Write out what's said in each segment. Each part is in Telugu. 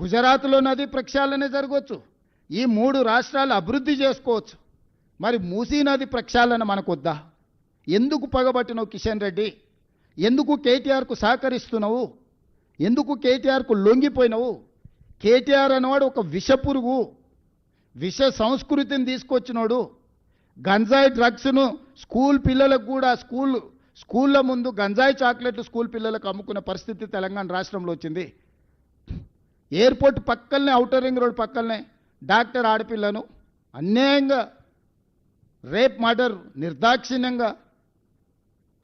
గుజరాత్లో నది ప్రక్షాళన జరగవచ్చు, ఈ 3 రాష్ట్రాలు అభివృద్ధి చేసుకోవచ్చు. మరి మూసీ నది ప్రక్షాళన మనకొద్దా? ఎందుకు పగబట్టినావు కిషన్ రెడ్డి? ఎందుకు కేటీఆర్కు సహకరిస్తున్నావు? ఎందుకు కేటీఆర్కు లొంగిపోయినావు? కేటీఆర్ అనేవాడు ఒక విషపురుగు, విష సంస్కృతిని తీసుకొచ్చినోడు. గంజాయి డ్రగ్స్ను స్కూల్ పిల్లలకు కూడా స్కూళ్ళ ముందు గంజాయి చాక్లెట్లు స్కూల్ పిల్లలకు అమ్ముకునే పరిస్థితి తెలంగాణ రాష్ట్రంలో వచ్చింది. ఎయిర్పోర్ట్ పక్కనే, ఔటర్ రింగ్ రోడ్ పక్కనే డాక్టర్ ఆడపిల్లను అన్యాయంగా రేప్ మర్డర్, నిర్దాక్షిణ్యంగా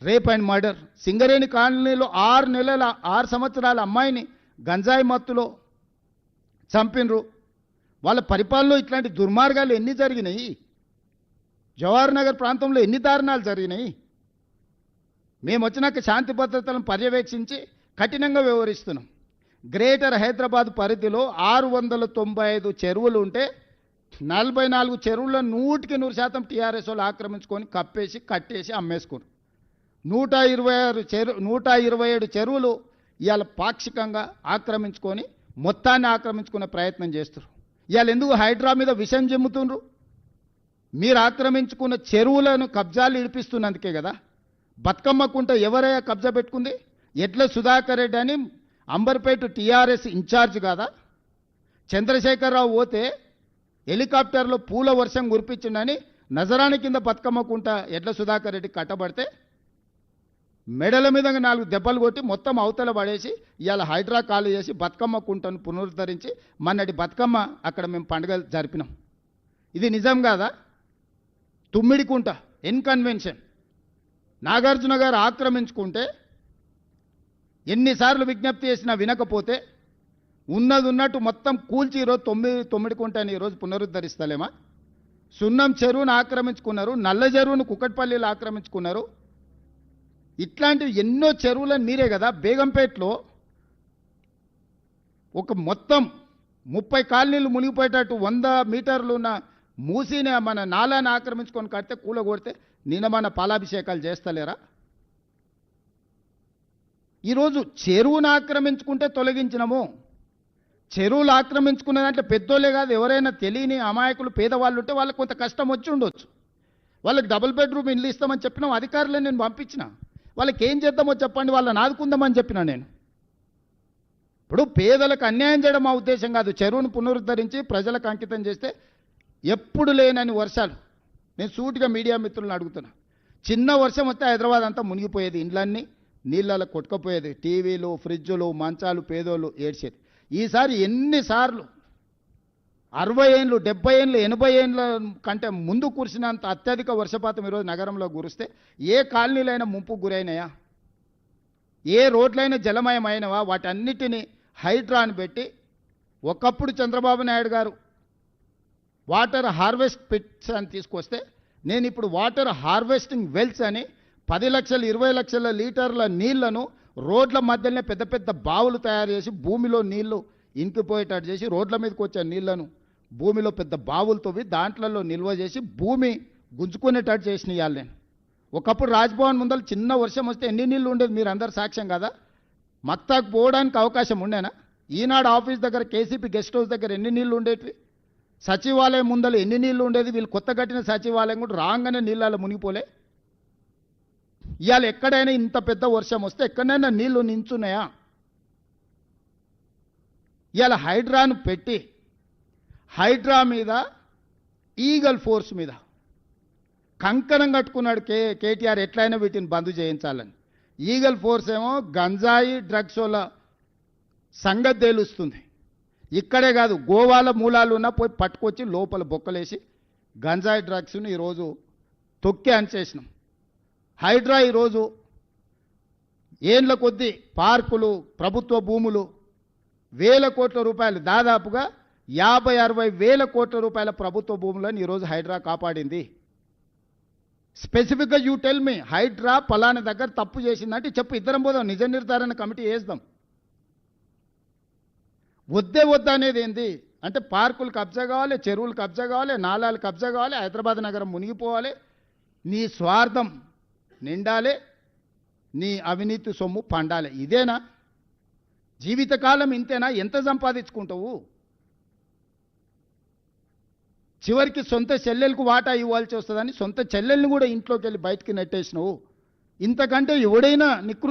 రేప్ అండ్ మర్డర్. సింగరేణి కాలనీలో 6 సంవత్సరాల అమ్మాయిని గంజాయి మత్తులో చంపినరు. వాళ్ళ పరిపాలనలో ఇట్లాంటి దుర్మార్గాలు ఎన్ని జరిగినాయి? జవహర్ నగర్ ప్రాంతంలో ఎన్ని దారుణాలు జరిగినాయి? మేము వచ్చినాక శాంతి భద్రతలను పర్యవేక్షించి కఠినంగా వ్యవహరిస్తున్నాం. గ్రేటర్ హైదరాబాద్ పరిధిలో 695 చెరువులు ఉంటే 44 చెరువుల్లో 100% టీఆర్ఎస్ వాళ్ళు ఆక్రమించుకొని కప్పేసి కట్టేసి అమ్మేసుకున్నారు. 127 చెరువులు ఇవాళ పాక్షికంగా ఆక్రమించుకొని మొత్తాన్ని ఆక్రమించుకునే ప్రయత్నం చేస్తారు. ఇవాళ ఎందుకు హైడ్రా మీద విషం చెమ్ముతుండ్రు? మీరు ఆక్రమించుకున్న చెరువులను కబ్జాలు ఇడిపిస్తున్నందుకే కదా. బతుకమ్మ కుంట ఎవరయ్యా కబ్జా పెట్టుకుంది? ఎడ్ల సుధాకర్ రెడ్డి అని అంబర్పేట టీఆర్ఎస్ ఇన్ఛార్జ్ కాదా? చంద్రశేఖరరావు పోతే హెలికాప్టర్లో పూల వర్షం కురిపించిందని నజరాని కింద బతుకమ్మ కుంట ఎడ్ల సుధాకర్ రెడ్డి కట్టబడితే మెడల మీద 4 దెబ్బలు కొట్టి మొత్తం అవతల పడేసి ఇవాళ హైడ్రా కాలు చేసి బతుకమ్మ కుంటను పునరుద్ధరించి మొన్నటి బతుకమ్మ అక్కడ మేము పండుగ జరిపినాం. ఇది నిజం కాదా? తుమ్మిడి కుంట కన్వెన్షన్ నాగార్జున గారు ఆక్రమించుకుంటే ఎన్నిసార్లు విజ్ఞప్తి చేసినా వినకపోతే ఉన్నది ఉన్నట్టు మొత్తం కూల్చి ఈరోజు తొమ్మిడి కుంటని ఈరోజు పునరుద్ధరిస్తలేమా? సున్నం చెరువును ఆక్రమించుకున్నారు, నల్ల చెరువును కుక్కట్పల్లిలో ఆక్రమించుకున్నారు. ఇట్లాంటివి ఎన్నో చెరువులను మీరే కదా. బేగంపేటలో ఒక మొత్తం 30 కాలనీలు మునిగిపోయేటట్టు 100 మీటర్లు ఉన్న మూసీని మన నాలాన్ని ఆక్రమించుకొని కడితే కూలగొడితే నిన్న మన పాలాభిషేకాలు చేస్తలేరా? ఈరోజు చెరువును ఆక్రమించుకుంటే తొలగించినము. చెరువులు ఆక్రమించుకున్న దాంట్లో పెద్దోళ్ళే కాదు, ఎవరైనా తెలియని అమాయకులు పేదవాళ్ళు ఉంటే వాళ్ళకి కొంత కష్టం వచ్చి ఉండొచ్చు. వాళ్ళకి డబుల్ బెడ్రూమ్ ఇల్లు ఇస్తామని చెప్పినాం, అధికారులే నేను పంపించిన. వాళ్ళకి ఏం చేద్దామో చెప్పండి, వాళ్ళని ఆదుకుందామని చెప్పిన నేను. ఇప్పుడు పేదలకు అన్యాయం చేయడం మా ఉద్దేశం కాదు. చెరువును పునరుద్ధరించి ప్రజలకు అంకితం చేస్తే ఎప్పుడు లేనని వర్షాలు. నేను సూటిగా మీడియా మిత్రులను అడుగుతున్నా. చిన్న వర్షం వస్తే హైదరాబాద్ అంతా మునిగిపోయేది, ఇండ్లన్నీ నీళ్ళలో కొట్టుకుపోయేది, టీవీలు, ఫ్రిడ్జులు, మంచాలు, పేదోళ్ళు ఏడ్చేది. ఈసారి ఎన్నిసార్లు 60 ఏళ్ళు, 70 ఏళ్ళు, 80 ఏళ్ళ కంటే ముందు కురిసినంత అత్యధిక వర్షపాతం ఈరోజు నగరంలో కురిస్తే ఏ కాలనీలైనా ముంపు గురైనాయా? ఏ రోడ్లైనా జలమయమైనవా? వాటన్నిటినీ హైడ్రాని పెట్టి ఒకప్పుడు చంద్రబాబు నాయుడు గారు వాటర్ హార్వెస్ట్ పిట్స్ అని తీసుకొస్తే నేను ఇప్పుడు వాటర్ హార్వెస్టింగ్ వెల్స్ అని 10 లక్షలు 20 లక్షల లీటర్ల నీళ్లను రోడ్ల మధ్యలోనే పెద్ద పెద్ద బావులు తయారు చేసి భూమిలో నీళ్లు ఇంకిపోయేటట్టు చేసి రోడ్ల మీదకి వచ్చే నీళ్లను భూమిలో పెద్ద బావులు తవ్వి దాంట్లలో నిల్వ చేసి భూమి గుంజుకునేటట్టు చేసిన ఇవాళ నేను. ఒకప్పుడు రాజ్భవన్ ముందర చిన్న వర్షం వస్తే ఎన్ని నీళ్ళు ఉండేది మీరు అందరు సాక్ష్యం కదా. మక్తాకు పోవడానికి అవకాశం ఉండేనా? ఈనాడు ఆఫీస్ దగ్గర కేసీపీ గెస్ట్ హౌస్ దగ్గర ఎన్ని నీళ్లు ఉండేటివి? సచివాలయం ముందర ఎన్ని నీళ్లు ఉండేది? వీళ్ళు కొత్త కట్టిన సచివాలయం కూడా రాగానే నీళ్ళలో మునిగిపోలే. ఇవాళ ఎక్కడైనా ఇంత పెద్ద వర్షం వస్తే ఎక్కడైనా నీళ్లు నించున్నాయా? ఇవాళ హైడ్రాను పెట్టి హైడ్రా మీద ఈగల్ ఫోర్స్ మీద కంకణం కట్టుకున్నాడు కేటీఆర్, ఎట్లయినా వీటిని బంద్ చేయించాలని. ఈగల్ ఫోర్స్ ఏమో గంజాయి డ్రగ్స్ వల్ల సంగతి తేలుస్తుంది. ఇక్కడే కాదు, గోవాల మూలాలు ఉన్నా పోయి పట్టుకొచ్చి లోపల బొక్కలేసి గంజాయి డ్రగ్స్ని ఈరోజు తొక్కి అనిచేసినాం. హైడ్రా ఈరోజు ఏండ్ల కొద్దీ పార్కులు, ప్రభుత్వ భూములు, వేల కోట్ల రూపాయలు, దాదాపుగా 50-60 వేల కోట్ల రూపాయల ప్రభుత్వ భూములను ఈరోజు హైడ్రా కాపాడింది. స్పెసిఫిక్గా యూ టెల్ మీ, హైడ్రా పలానా దగ్గర తప్పు చేసిందంటే చెప్పు, ఇద్దరం పోదాం, నిజ నిర్ధారణ కమిటీ వేద్దాం. వద్దా అనేది ఏంది అంటే పార్కులు కబ్జా కావాలి, చెరువులు కబ్జా కావాలి, నాలాలు కబ్జా కావాలి, హైదరాబాద్ నగరం మునిగిపోవాలి, నీ స్వార్థం నిండాలి, నీ అవినీతి సొమ్ము పండాలి. ఇదేనా? జీవితకాలం ఇంతేనా? ఎంత సంపాదించుకుంటావు? చివరికి సొంత చెల్లెలకు వాటా ఇవ్వాల్సి వస్తుందని సొంత చెల్లెల్ని కూడా ఇంట్లోకి వెళ్ళి బయటికి నెట్టేసినావు. ఇంతకంటే ఎవడైనా నికృష్ట